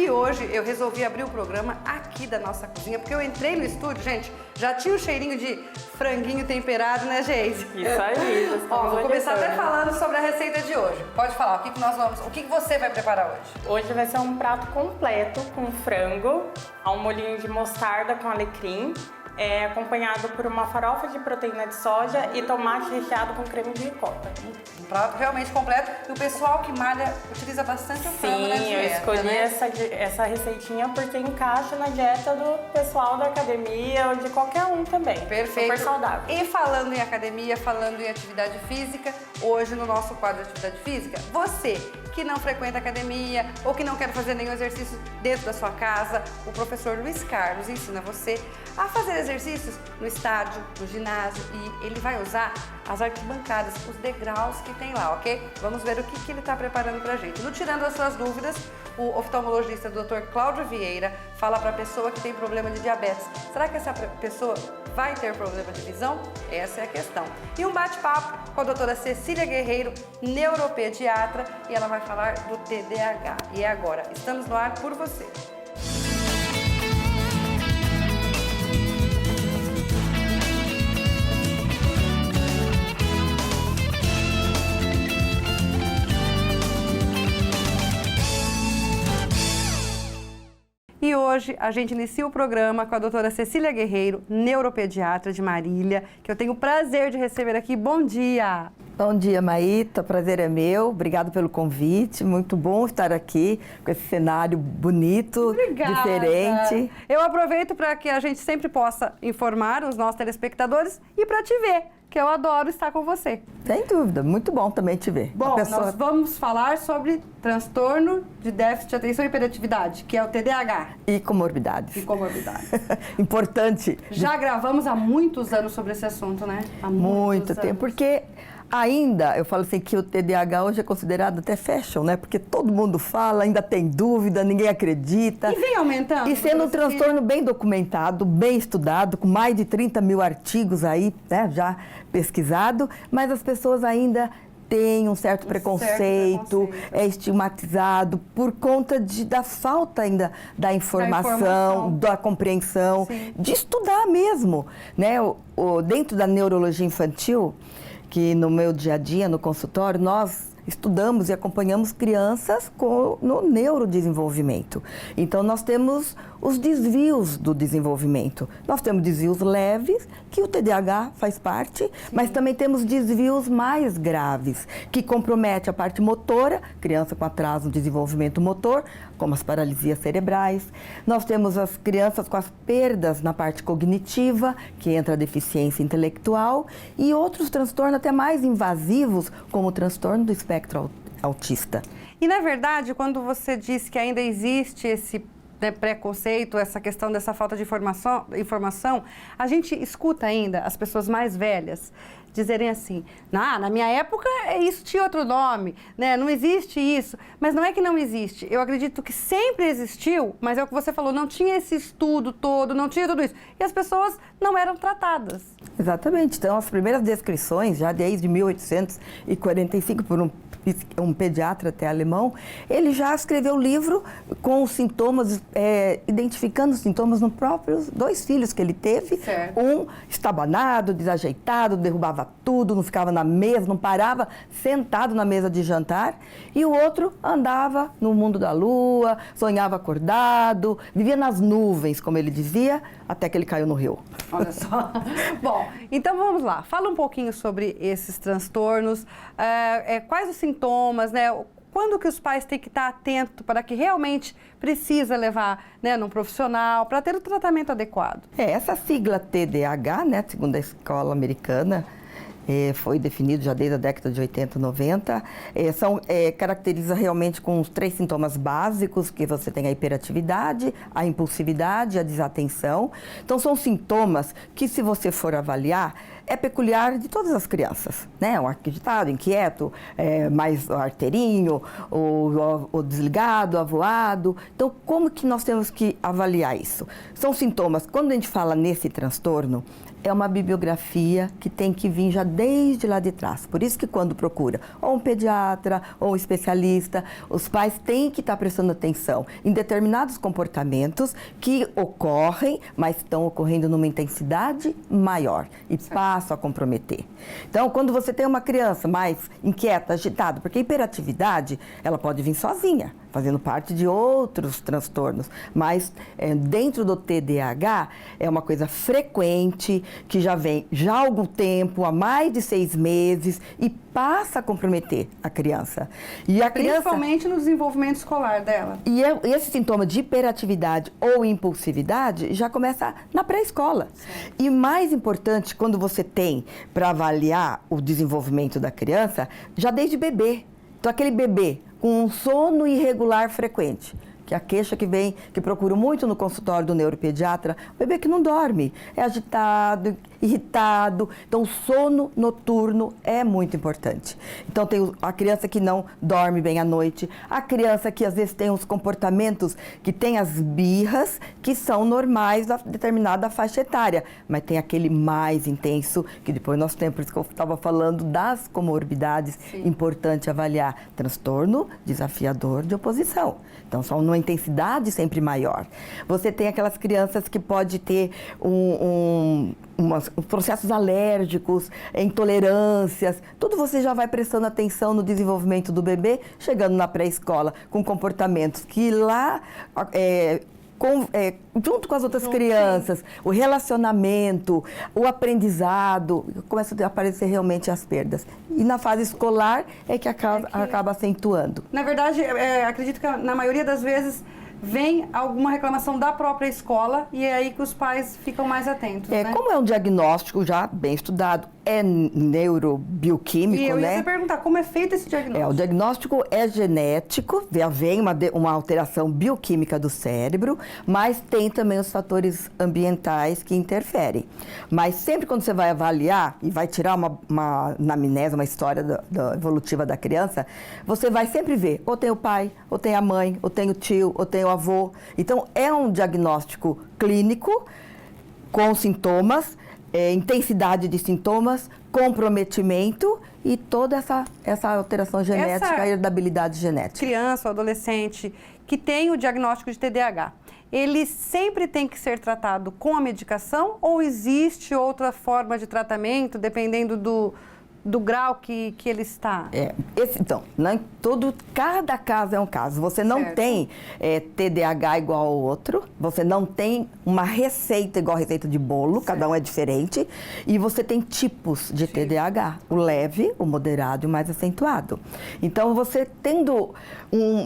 E hoje eu resolvi abrir o programa aqui da nossa cozinha, porque eu entrei no estúdio, gente, já tinha o cheirinho de franguinho temperado, né, Geise? Isso aí. Ó, vou começar até falando sobre a receita de hoje. Pode falar, o que você vai preparar hoje? Hoje vai ser um prato completo com frango, um molhinho de mostarda com alecrim, acompanhado por uma farofa de proteína de soja e tomate recheado com creme de ricota. Um prato realmente completo. E o pessoal que malha utiliza bastante o frango na dieta, eu escolhi né? essa receitinha porque encaixa na dieta do pessoal da academia ou de qualquer um também. Perfeito. Super saudável. E falando em academia, falando em atividade física, hoje no nosso quadro de atividade física, você que não frequenta academia ou que não quer fazer nenhum exercício dentro da sua casa, o professor Luiz Carlos ensina você a fazer exercícios no estádio, no ginásio, e ele vai usar as arquibancadas, os degraus que tem lá, ok? Vamos ver o que ele está preparando pra gente. No Tirando as Suas Dúvidas, o oftalmologista Dr. Cláudio Vieira fala para a pessoa que tem problema de diabetes. Será que essa pessoa vai ter problema de visão? Essa é a questão. E um bate-papo com a doutora Cecília Guerreiro, neuropediatra, e ela vai falar do TDAH. E é agora, estamos no ar por você. E hoje a gente inicia o programa com a doutora Cecília Guerreiro, neuropediatra de Marília, que eu tenho o prazer de receber aqui. Bom dia! Bom dia, Maíta. O prazer é meu. Obrigado pelo convite. Muito bom estar aqui com esse cenário bonito, diferente. Eu aproveito para que a gente sempre possa informar os nossos telespectadores e para te ver, que eu adoro estar com você. Sem dúvida. Muito bom também te ver. Bom, nós vamos falar sobre transtorno de déficit de atenção e hiperatividade, que é o TDAH. E comorbidades. Importante. Já gravamos há muitos anos sobre esse assunto, né? Há muito tempo, porque ainda, eu falo assim, que o TDAH hoje é considerado até fashion, né? Porque todo mundo fala, ainda tem dúvida, ninguém acredita. E vem aumentando. E sendo um transtorno bem documentado, bem estudado, com mais de 30 mil artigos aí, né, já pesquisado, mas as pessoas ainda têm um certo preconceito, é estigmatizado por conta da falta ainda da informação, da compreensão, sim, de estudar mesmo, né? Dentro da neurologia infantil, que no meu dia a dia, no consultório, nós estudamos e acompanhamos crianças no neurodesenvolvimento. Então, nós temos os desvios do desenvolvimento. Nós temos desvios leves, que o TDAH faz parte, sim, mas também temos desvios mais graves, que comprometem a parte motora, criança com atraso no desenvolvimento motor, como as paralisias cerebrais. Nós temos as crianças com as perdas na parte cognitiva, que entra a deficiência intelectual, e outros transtornos até mais invasivos, como o transtorno do espectro autista. E, na verdade, quando você diz que ainda existe esse preconceito, essa questão dessa falta de informação, a gente escuta ainda as pessoas mais velhas dizerem assim, na minha época isso tinha outro nome, né? Não existe isso. Mas não é que não existe. Eu acredito que sempre existiu, mas é o que você falou, não tinha esse estudo todo, não tinha tudo isso. E as pessoas não eram tratadas. Exatamente. Então, as primeiras descrições, já desde 1845, por um pediatra até alemão, ele já escreveu um livro com os sintomas, identificando os sintomas nos próprios 2 filhos que ele teve. Certo. Um estabanado, desajeitado, derrubava tudo, não ficava na mesa, não parava sentado na mesa de jantar. E o outro andava no mundo da lua, sonhava acordado, vivia nas nuvens, como ele dizia, até que ele caiu no rio. Olha só. Bom, então vamos lá. Fala um pouquinho sobre esses transtornos, quais os sintomas, né? Quando que os pais têm que estar atentos para que realmente precisa levar, né, num profissional para ter o tratamento adequado? Essa sigla TDAH, né, segundo a escola americana, foi definido já desde a década de 80, 90, caracteriza realmente com os 3 sintomas básicos, que você tem a hiperatividade, a impulsividade e a desatenção. Então, são sintomas que, se você for avaliar, é peculiar de todas as crianças, né? O agitado, inquieto, mais arteirinho, o desligado, avoado. Então, como que nós temos que avaliar isso? São sintomas, quando a gente fala nesse transtorno, é uma bibliografia que tem que vir já desde lá de trás. Por isso que quando procura ou um pediatra ou um especialista, os pais têm que estar prestando atenção em determinados comportamentos que ocorrem, mas estão ocorrendo numa intensidade maior e passam a comprometer. Então, quando você tem uma criança mais inquieta, agitada, porque a hiperatividade, ela pode vir sozinha, fazendo parte de outros transtornos, mas dentro do TDAH é uma coisa frequente, que já vem já há algum tempo, há mais de 6 meses, e passa a comprometer a criança. E a Principalmente no desenvolvimento escolar dela. E esse sintoma de hiperatividade ou impulsividade já começa na pré-escola. E mais importante, quando você tem para avaliar o desenvolvimento da criança, já desde bebê. Então, aquele bebê com um sono irregular frequente, que é a queixa que procuro muito no consultório do neuropediatra, o bebê que não dorme, é agitado, irritado. Então, o sono noturno é muito importante. Então, tem a criança que não dorme bem à noite, a criança que às vezes tem os comportamentos, que tem as birras, que são normais da determinada faixa etária, mas tem aquele mais intenso, que depois nós temos, por isso que eu estava falando das comorbidades, importante avaliar transtorno desafiador de oposição. Então, são numa intensidade sempre maior. Você tem aquelas crianças que pode ter processos alérgicos, intolerâncias, tudo você já vai prestando atenção no desenvolvimento do bebê, chegando na pré-escola, com comportamentos que lá, junto com as outras crianças, o relacionamento, o aprendizado, começam a aparecer realmente as perdas. E na fase escolar é que acaba acentuando. Na verdade, acredito que na maioria das vezes vem alguma reclamação da própria escola e é aí que os pais ficam mais atentos, né? Como é um diagnóstico já bem estudado, é neurobioquímico, né? E eu ia te perguntar, como é feito esse diagnóstico? O diagnóstico é genético, vem uma alteração bioquímica do cérebro, mas tem também os fatores ambientais que interferem. Mas sempre quando você vai avaliar e vai tirar uma anamnese, uma história evolutiva da criança, você vai sempre ver, ou tem o pai, ou tem a mãe, ou tem o tio, ou tem o avô. Então, é um diagnóstico clínico com sintomas, intensidade de sintomas, comprometimento e toda essa alteração genética, a herdabilidade genética. Criança ou adolescente que tem o diagnóstico de TDAH, ele sempre tem que ser tratado com a medicação ou existe outra forma de tratamento, dependendo do grau que ele está? Então, cada caso é um caso. Você não tem TDAH igual ao outro, você não tem uma receita igual a receita de bolo, cada um é diferente, e você tem tipos de TDAH, o leve, o moderado e o mais acentuado. Então, você tendo,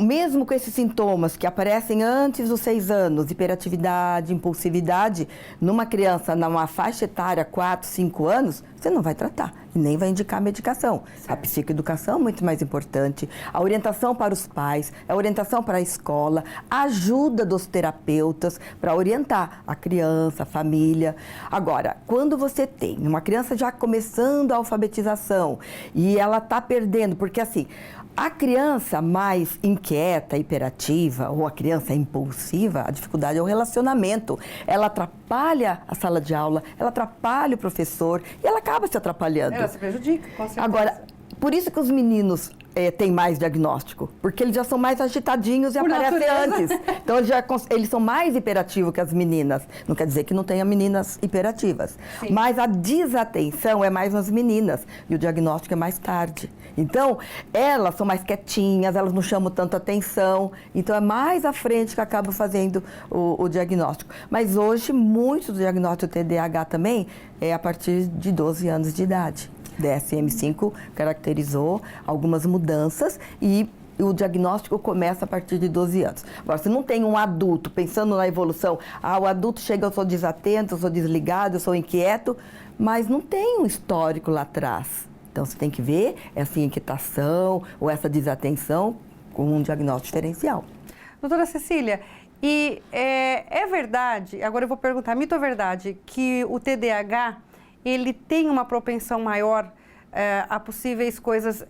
mesmo com esses sintomas que aparecem antes dos 6 anos, hiperatividade, impulsividade, numa criança, numa faixa etária 4, 5 anos, você não vai tratar e nem vai indicar medicação. A psicoeducação é muito mais importante, a orientação para os pais, a orientação para a escola, a ajuda dos terapeutas para orientar a criança, a família. Agora, quando você tem uma criança já começando a alfabetização e ela está perdendo, porque assim, a criança mais inquieta, hiperativa, ou a criança impulsiva, a dificuldade é o relacionamento. Ela atrapalha a sala de aula, ela atrapalha o professor e ela acaba se atrapalhando. Ela se prejudica, com certeza. Agora, por isso que os meninos têm mais diagnóstico, porque eles já são mais agitadinhos e aparecem antes. Então, eles são mais hiperativos que as meninas. Não quer dizer que não tenha meninas hiperativas. Sim. Mas a desatenção é mais nas meninas e o diagnóstico é mais tarde. Então, elas são mais quietinhas, elas não chamam tanta atenção. Então, é mais à frente que acaba fazendo o diagnóstico. Mas hoje, muito do diagnóstico do TDAH também é a partir de 12 anos de idade. DSM-5 caracterizou algumas mudanças e o diagnóstico começa a partir de 12 anos. Agora, se não tem um adulto pensando na evolução, o adulto chega, eu sou desatento, eu sou desligado, eu sou inquieto, mas não tem um histórico lá atrás. Então, você tem que ver essa inquietação ou essa desatenção com um diagnóstico diferencial. Doutora Cecília, e é verdade, agora eu vou perguntar, mito ou verdade, que o TDAH ele tem uma propensão maior a possíveis coisas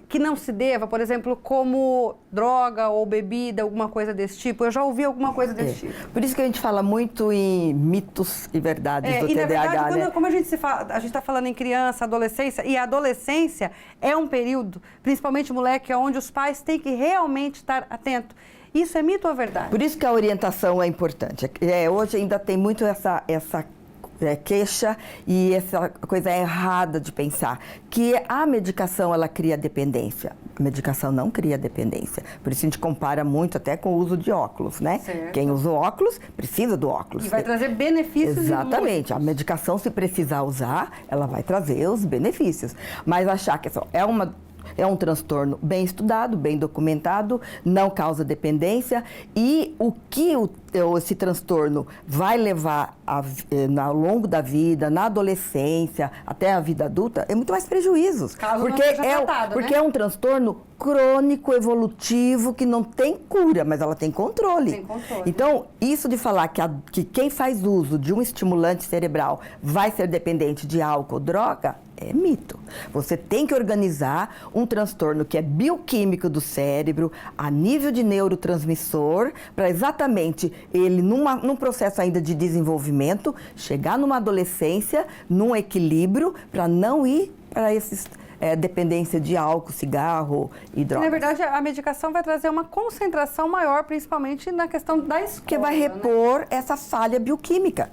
que não se deva, por exemplo, como droga ou bebida, alguma coisa desse tipo? Eu já ouvi alguma coisa desse tipo. Por isso que a gente fala muito em mitos e verdades do e TDAH, na verdade, né? como a gente está falando em criança, adolescência, e a adolescência é um período, principalmente moleque, onde os pais têm que realmente estar atentos. Isso é mito ou verdade? Por isso que a orientação é importante. Hoje ainda tem muito essa queixa e essa coisa errada de pensar que a medicação ela cria dependência. A medicação não cria dependência. Por isso a gente compara muito até com o uso de óculos, né? Certo. Quem usa óculos precisa do óculos. E vai trazer benefícios. Exatamente. A medicação, se precisar usar, ela vai trazer os benefícios. Mas achar que é um transtorno bem estudado, bem documentado, não causa dependência e o que esse transtorno vai levar ao longo da vida, na adolescência, até a vida adulta, é muito mais prejuízos. Caso porque não seja tratado, porque né? é um transtorno crônico, evolutivo, que não tem cura, mas ela tem controle. Tem controle. Então, isso de falar que quem faz uso de um estimulante cerebral vai ser dependente de álcool ou droga, é mito. Você tem que organizar um transtorno que é bioquímico do cérebro, a nível de neurotransmissor, para exatamente ele, num processo ainda de desenvolvimento, chegar numa adolescência, num equilíbrio, para não ir para esses dependência de álcool, cigarro e drogas. Na verdade, a medicação vai trazer uma concentração maior, principalmente na questão da escola. Que vai repor essa falha bioquímica,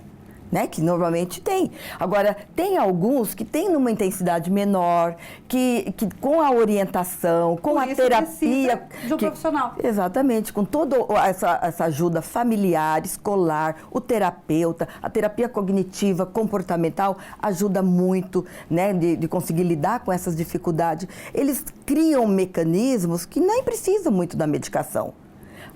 né, que normalmente tem. Agora, tem alguns que têm numa intensidade menor, que com a orientação, com Por a isso terapia... precisa de um profissional. Exatamente, com toda essa ajuda familiar, escolar, o terapeuta, a terapia cognitiva, comportamental, ajuda muito, né, de conseguir lidar com essas dificuldades. Eles criam mecanismos que nem precisam muito da medicação.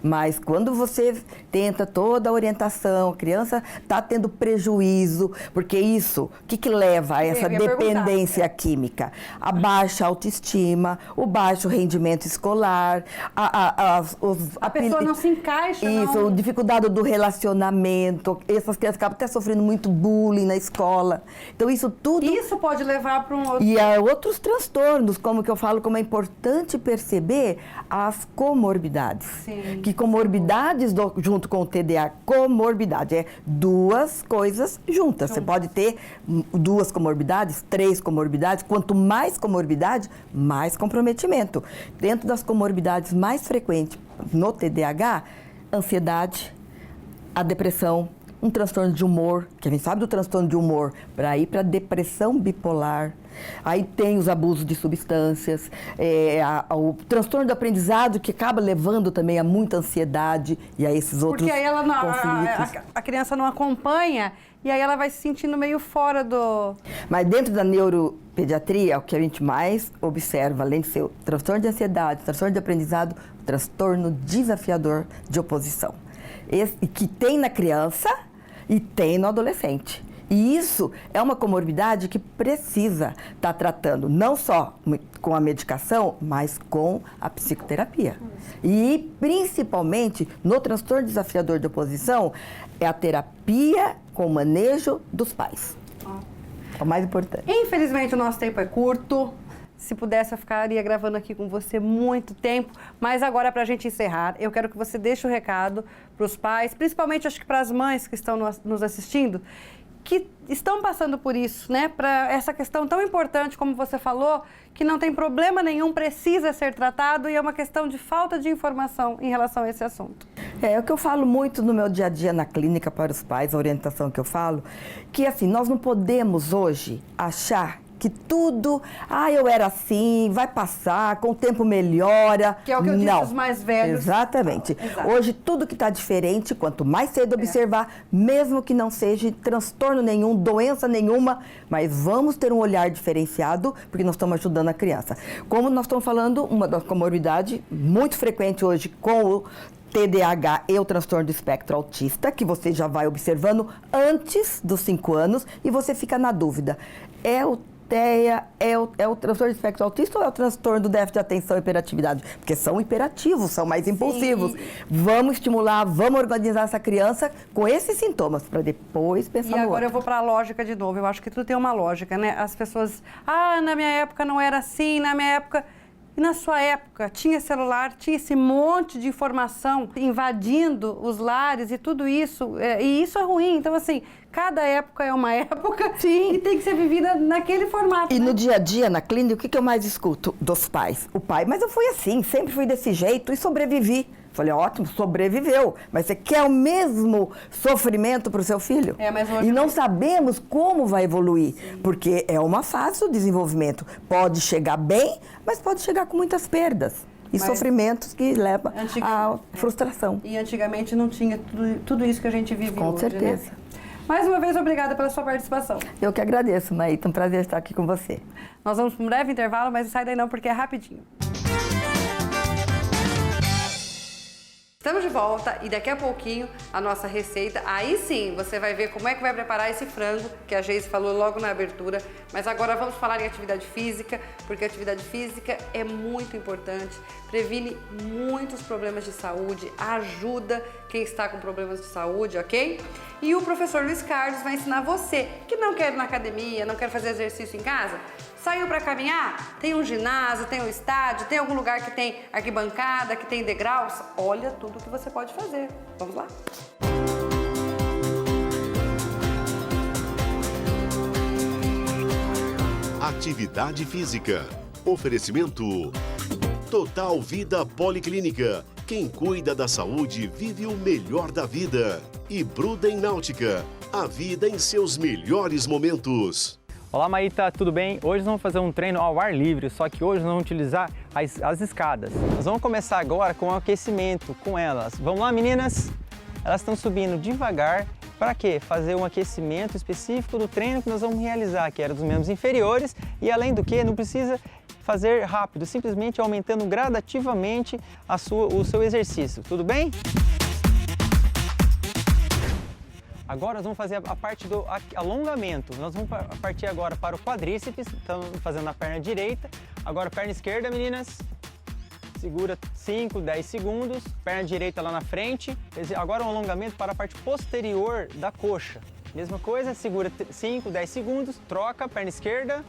Mas quando você tenta toda a orientação, a criança está tendo prejuízo, porque isso, o que leva a essa dependência química? A baixa autoestima, o baixo rendimento escolar, a pessoa não se encaixa. Isso, a dificuldade do relacionamento, essas crianças acabam até sofrendo muito bullying na escola. Então isso tudo... Isso pode levar para um outro... E a outros transtornos, como que eu falo, como é importante perceber as comorbidades. Sim. Que comorbidades, junto com o TDAH, comorbidade, é duas coisas juntas. Você pode ter 2 comorbidades, 3 comorbidades. Quanto mais comorbidade, mais comprometimento. Dentro das comorbidades mais frequentes no TDAH, ansiedade, a depressão, um transtorno de humor, que a gente sabe do transtorno de humor, para ir para depressão bipolar. Aí tem os abusos de substâncias, o transtorno do aprendizado, que acaba levando também a muita ansiedade e a esses outros conflitos. Porque aí a criança não acompanha e aí ela vai se sentindo meio fora do... Mas dentro da neuropediatria, o que a gente mais observa, além de ser o transtorno de ansiedade, transtorno de aprendizado, o transtorno desafiador de oposição. Esse, que tem na criança e tem no adolescente. E isso é uma comorbidade que precisa estar tratando não só com a medicação, mas com a psicoterapia. E, principalmente, no transtorno desafiador de oposição, é a terapia com o manejo dos pais. É o mais importante. Infelizmente, o nosso tempo é curto. Se pudesse, eu ficaria gravando aqui com você muito tempo. Mas agora, para a gente encerrar, eu quero que você deixe o recado para os pais, principalmente, acho que para as mães que estão nos assistindo, que estão passando por isso, né? Para essa questão tão importante, como você falou, que não tem problema nenhum, precisa ser tratado e é uma questão de falta de informação em relação a esse assunto. É o que eu falo muito no meu dia a dia na clínica para os pais, a orientação que eu falo, que assim, nós não podemos hoje achar que tudo, eu era assim, vai passar, com o tempo melhora. Que é o que eu disse aos mais velhos. Exatamente. Exato. Hoje, tudo que está diferente, quanto mais cedo observar, mesmo que não seja transtorno nenhum, doença nenhuma, mas vamos ter um olhar diferenciado, porque nós estamos ajudando a criança. Como nós estamos falando, uma das comorbidades muito frequente hoje com o TDAH e o transtorno do espectro autista, que você já vai observando antes dos 5 anos e você fica na dúvida. É o TEA é o transtorno de espectro autista ou é o transtorno do déficit de atenção e hiperatividade? Porque são hiperativos, são mais impulsivos. Vamos estimular, vamos organizar essa criança com esses sintomas para depois pensar no outro. E agora eu vou para a lógica de novo. Eu acho que tudo tem uma lógica, né? As pessoas, na minha época não era assim, na minha época... E na sua época, tinha celular, tinha esse monte de informação invadindo os lares e tudo isso, e isso é ruim. Então, assim, cada época é uma época Sim. e tem que ser vivida naquele formato. E né? no dia a dia, na clínica, o que eu mais escuto dos pais? O pai, mas eu fui assim, sempre fui desse jeito e sobrevivi. Falei, ótimo, sobreviveu, mas você quer o mesmo sofrimento para o seu filho? Mas hoje... E não sabemos como vai evoluir, porque é uma fase do desenvolvimento. Pode chegar bem, mas pode chegar com muitas perdas e sofrimentos que levam à frustração. E antigamente não tinha tudo isso que a gente vive hoje, Com certeza. Né? Mais uma vez, obrigada pela sua participação. Eu que agradeço, Maíta, um prazer estar aqui com você. Nós vamos para um breve intervalo, mas não sai daí não, porque é rapidinho. Estamos de volta e daqui a pouquinho a nossa receita, aí sim você vai ver como é que vai preparar esse frango, que a Geise falou logo na abertura, mas agora vamos falar em atividade física, porque a atividade física é muito importante, previne muitos problemas de saúde, ajuda quem está com problemas de saúde, ok? E o professor Luiz Carlos vai ensinar você que não quer ir na academia, não quer fazer exercício em casa, saiu para caminhar? Tem um ginásio, tem um estádio, tem algum lugar que tem arquibancada, que tem degraus? Olha tudo que você pode fazer. Vamos lá? Atividade física. Oferecimento. Total Vida Policlínica. Quem cuida da saúde vive o melhor da vida. E Bruden Náutica. A vida em seus melhores momentos. Olá Maíta, tudo bem? Hoje nós vamos fazer um treino ao ar livre, só que hoje nós vamos utilizar as escadas. Nós vamos começar agora com o aquecimento com elas. Vamos lá meninas? Elas estão subindo devagar. Para quê? Fazer um aquecimento específico do treino que nós vamos realizar, que era dos membros inferiores e além do que, não precisa fazer rápido, simplesmente aumentando gradativamente o seu exercício, tudo bem? Agora nós vamos fazer a parte do alongamento. Nós vamos partir agora para o quadríceps, estamos fazendo a perna direita. Agora perna esquerda, meninas. Segura 5, 10 segundos. Perna direita lá na frente. Agora um alongamento para a parte posterior da coxa. Mesma coisa, segura 5, 10 segundos. Troca, perna esquerda.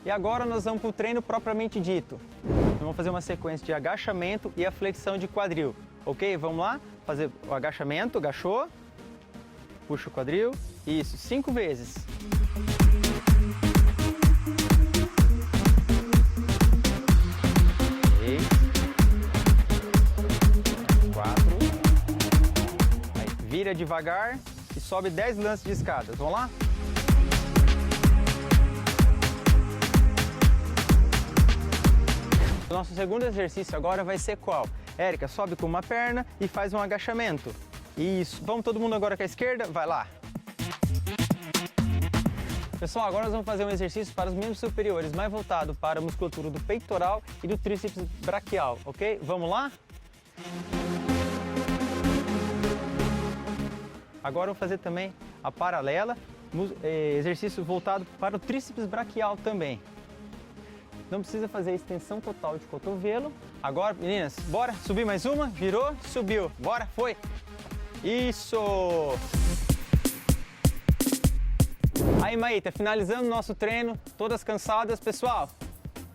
E agora nós vamos para o treino propriamente dito. Nós vamos fazer uma sequência de agachamento e a flexão de quadril. Ok? Vamos lá? Fazer o agachamento, agachou. Puxa o quadril, isso, 5 vezes. 3, 4, aí vira devagar e sobe 10 lances de escadas, vamos lá? O nosso segundo exercício agora vai ser qual? Érica, sobe com uma perna e faz um agachamento. Isso, vamos todo mundo agora com a esquerda, vai lá. Pessoal, agora nós vamos fazer um exercício para os membros superiores, mais voltado para a musculatura do peitoral e do tríceps braquial, ok? Vamos lá? Agora vamos fazer também a paralela, exercício voltado para o tríceps braquial também. Não precisa fazer a extensão total de cotovelo. Agora, meninas, bora, subir mais uma, virou, subiu, bora, foi. Isso! Aí, Maíta, finalizando o nosso treino, todas cansadas, pessoal.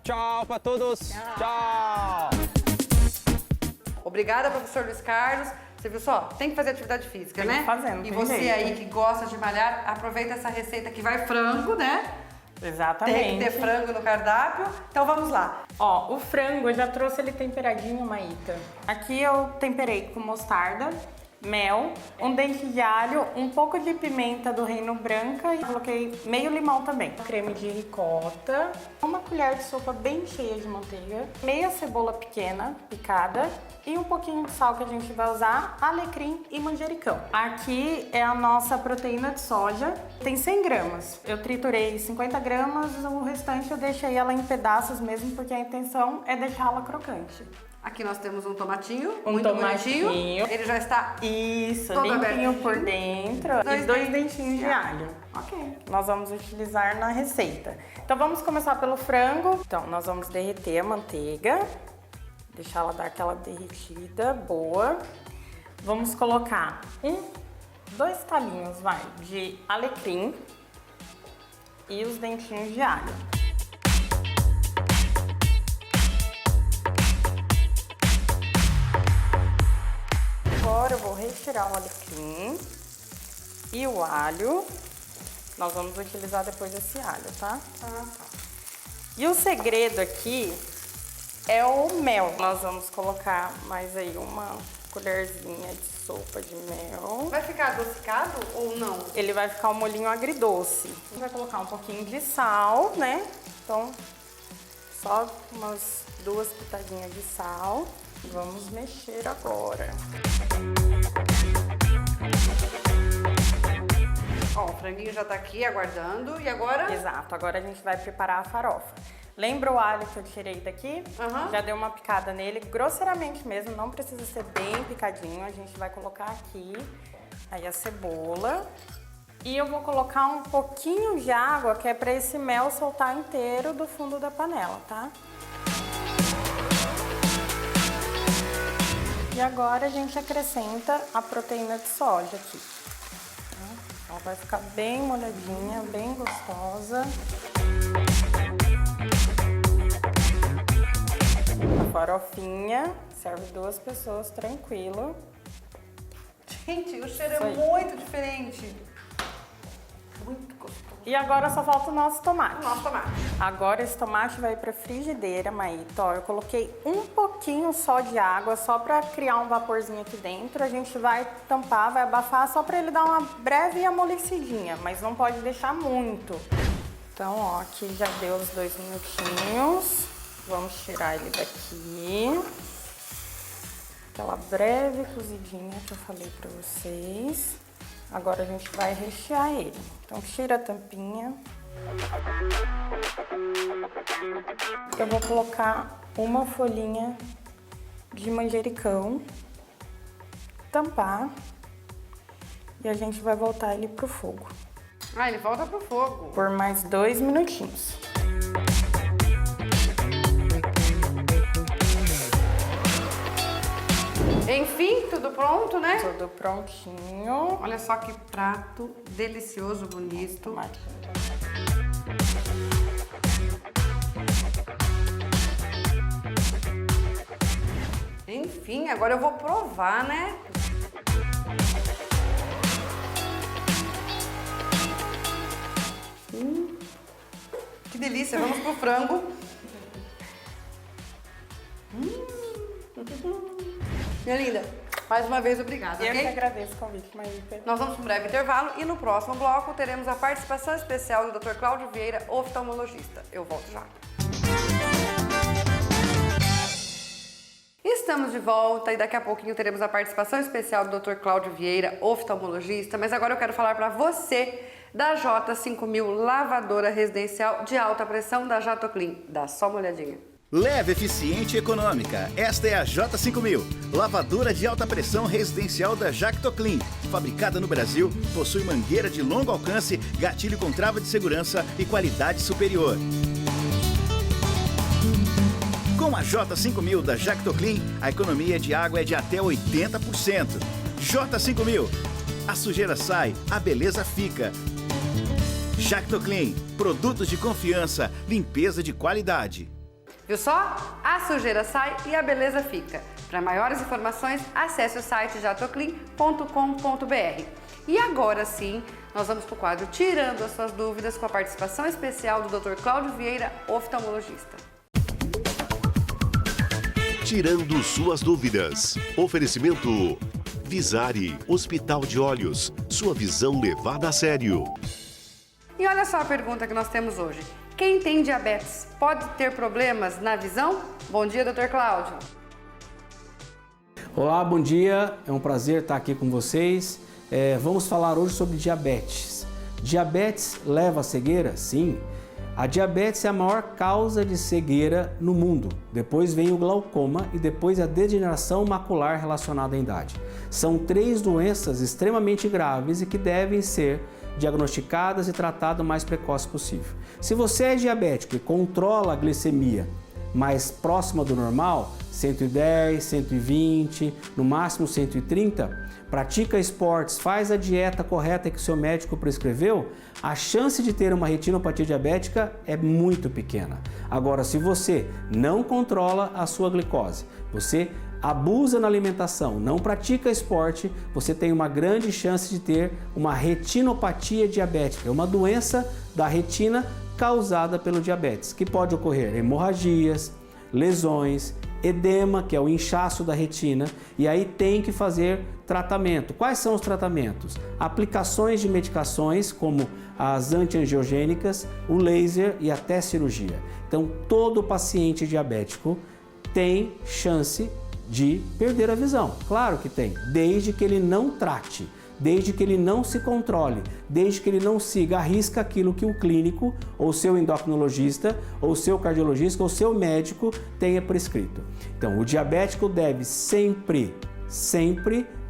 Tchau para todos. Tchau. Obrigada, professor Luiz Carlos. Você viu só? Tem que fazer atividade física, tem né? Que fazer, e você jeito. aí que gosta de malhar, aproveita essa receita que vai frango, né? Exatamente. Tem que ter frango no cardápio. Então vamos lá. Ó, o frango eu já trouxe ele temperadinho, Maíta. Aqui eu temperei com mostarda, mel, um dente de alho, um pouco de pimenta do reino branca e coloquei meio limão também. Creme de ricota, uma colher de sopa bem cheia de manteiga, meia cebola pequena picada e um pouquinho de sal que a gente vai usar, alecrim e manjericão. Aqui é a nossa proteína de soja, tem 100 gramas. Eu triturei 50 gramas, o restante eu deixei ela em pedaços mesmo porque a intenção é deixá-la crocante. Aqui nós temos um tomatinho, Um muito tomatinho. bonitinho. Ele já está Isso, todo limpinho abertinho. por dentro e 2 dentinhos de alho. Ok. Nós vamos utilizar na receita. Então vamos começar pelo frango. Então nós vamos derreter a manteiga, deixar ela dar aquela derretida boa. Vamos colocar 2 talinhos, de alecrim e os dentinhos de alho. Agora eu vou retirar o alecrim e o alho. Nós vamos utilizar depois esse alho, tá? E o segredo aqui é o mel. Nós vamos colocar mais aí uma colherzinha de sopa de mel. Vai ficar adocicado ou não? Ele vai ficar um molhinho agridoce. A gente vai colocar um pouquinho de sal, né? Então, só umas 2 pitadinhas de sal. Vamos mexer agora. Ó, o franguinho já tá aqui aguardando. E agora? Exato, agora a gente vai preparar a farofa. Lembra o alho que eu tirei daqui? Aham. Já deu uma picada nele, grosseiramente mesmo, não precisa ser bem picadinho. A gente vai colocar aqui, aí a cebola. E eu vou colocar um pouquinho de água, que é para esse mel soltar inteiro do fundo da panela, tá? E agora a gente acrescenta a proteína de soja aqui. Ela vai ficar bem molhadinha, bem gostosa. A farofinha serve 2 pessoas, tranquilo. Gente, o cheiro Isso é aí. muito diferente. Muito gostoso. E agora só falta o nosso tomate. Nosso tomate. Agora esse tomate vai para frigideira, Maíta. Ó, eu coloquei um pouquinho só de água, só para criar um vaporzinho aqui dentro. A gente vai tampar, vai abafar, só para ele dar uma breve amolecidinha, mas não pode deixar muito. Então, ó, aqui já deu os 2 minutinhos. Vamos tirar ele daqui. Aquela breve cozidinha que eu falei para vocês. Agora a gente vai rechear ele. Então tira a tampinha. Eu vou colocar uma folhinha de manjericão, tampar e a gente vai voltar ele pro fogo Ah, ele volta pro fogo. por mais 2 minutinhos. Enfim, tudo pronto, né? Tudo prontinho. Olha só que prato delicioso, bonito. Tomate. Enfim, agora eu vou provar, né? Que delícia, vamos pro frango. Minha linda, mais uma vez obrigada, Eu que ok? agradeço o convite, Maíta. Nós vamos para um breve intervalo e no próximo bloco teremos a participação especial do Dr. Cláudio Vieira, oftalmologista. Eu volto já. Estamos de volta e daqui a pouquinho teremos a participação especial do Dr. Cláudio Vieira, oftalmologista, mas agora eu quero falar para você da J5000 lavadora residencial de alta pressão da Jatoclean. Dá só uma olhadinha. Leve, eficiente e econômica. Esta é a J5000, lavadora de alta pressão residencial da Jatoclean. Fabricada no Brasil, possui mangueira de longo alcance, gatilho com trava de segurança e qualidade superior. Com a J5000 da Jatoclean, a economia de água é de até 80%. J5000, a sujeira sai, a beleza fica. Jatoclean, produtos de confiança, limpeza de qualidade. Viu só? A sujeira sai e a beleza fica. Para maiores informações, acesse o site jatoclean.com.br. E agora sim, nós vamos para o quadro Tirando as Suas Dúvidas com a participação especial do Dr. Cláudio Vieira, oftalmologista. Tirando suas dúvidas. Oferecimento Visari, Hospital de Olhos. Sua visão levada a sério. E olha só a pergunta que nós temos hoje. Quem tem diabetes pode ter problemas na visão? Bom dia, Dr. Cláudio. Olá, bom dia. É um prazer estar aqui com vocês. Vamos falar hoje sobre diabetes. Diabetes leva à cegueira? Sim. A diabetes é a maior causa de cegueira no mundo. Depois vem o glaucoma e depois a degeneração macular relacionada à idade. São 3 doenças extremamente graves e que devem ser diagnosticadas e tratadas o mais precoce possível. Se você é diabético e controla a glicemia mais próxima do normal, 110, 120, no máximo 130, pratica esportes, faz a dieta correta que o seu médico prescreveu, a chance de ter uma retinopatia diabética é muito pequena. Agora, se você não controla a sua glicose, você abusa na alimentação, não pratica esporte, você tem uma grande chance de ter uma retinopatia diabética, uma doença da retina causada pelo diabetes, que pode ocorrer hemorragias, lesões, edema, que é o inchaço da retina, e aí tem que fazer tratamento. Quais são os tratamentos? Aplicações de medicações como as antiangiogênicas, o laser e até cirurgia. Então, todo paciente diabético tem chance de perder a visão. Claro que tem, desde que ele não trate, desde que ele não se controle, desde que ele não siga à risca aquilo que o clínico, ou seu endocrinologista, ou seu cardiologista, ou seu médico tenha prescrito. Então, o diabético deve sempre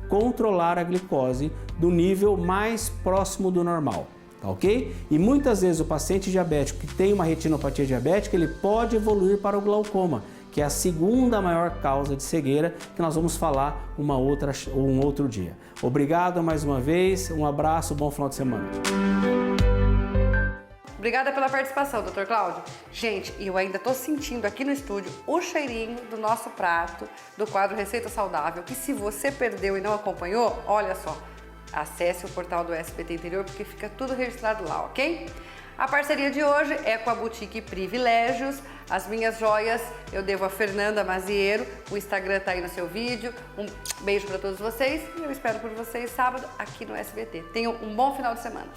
controlar a glicose do nível mais próximo do normal, tá ok? E muitas vezes o paciente diabético que tem uma retinopatia diabética, ele pode evoluir para o glaucoma, que é a segunda maior causa de cegueira, que nós vamos falar um outro dia. Obrigado mais uma vez, um abraço, bom final de semana. Obrigada pela participação, Dr. Cláudio. Gente, eu ainda tô sentindo aqui no estúdio o cheirinho do nosso prato, do quadro Receita Saudável, que se você perdeu e não acompanhou, olha só, acesse o portal do SBT Interior, porque fica tudo registrado lá, ok? A parceria de hoje é com a Boutique Privilégios. As minhas joias eu devo a Fernanda Maziero. O Instagram tá aí no seu vídeo. Um beijo para todos vocês e eu espero por vocês sábado aqui no SBT. Tenham um bom final de semana.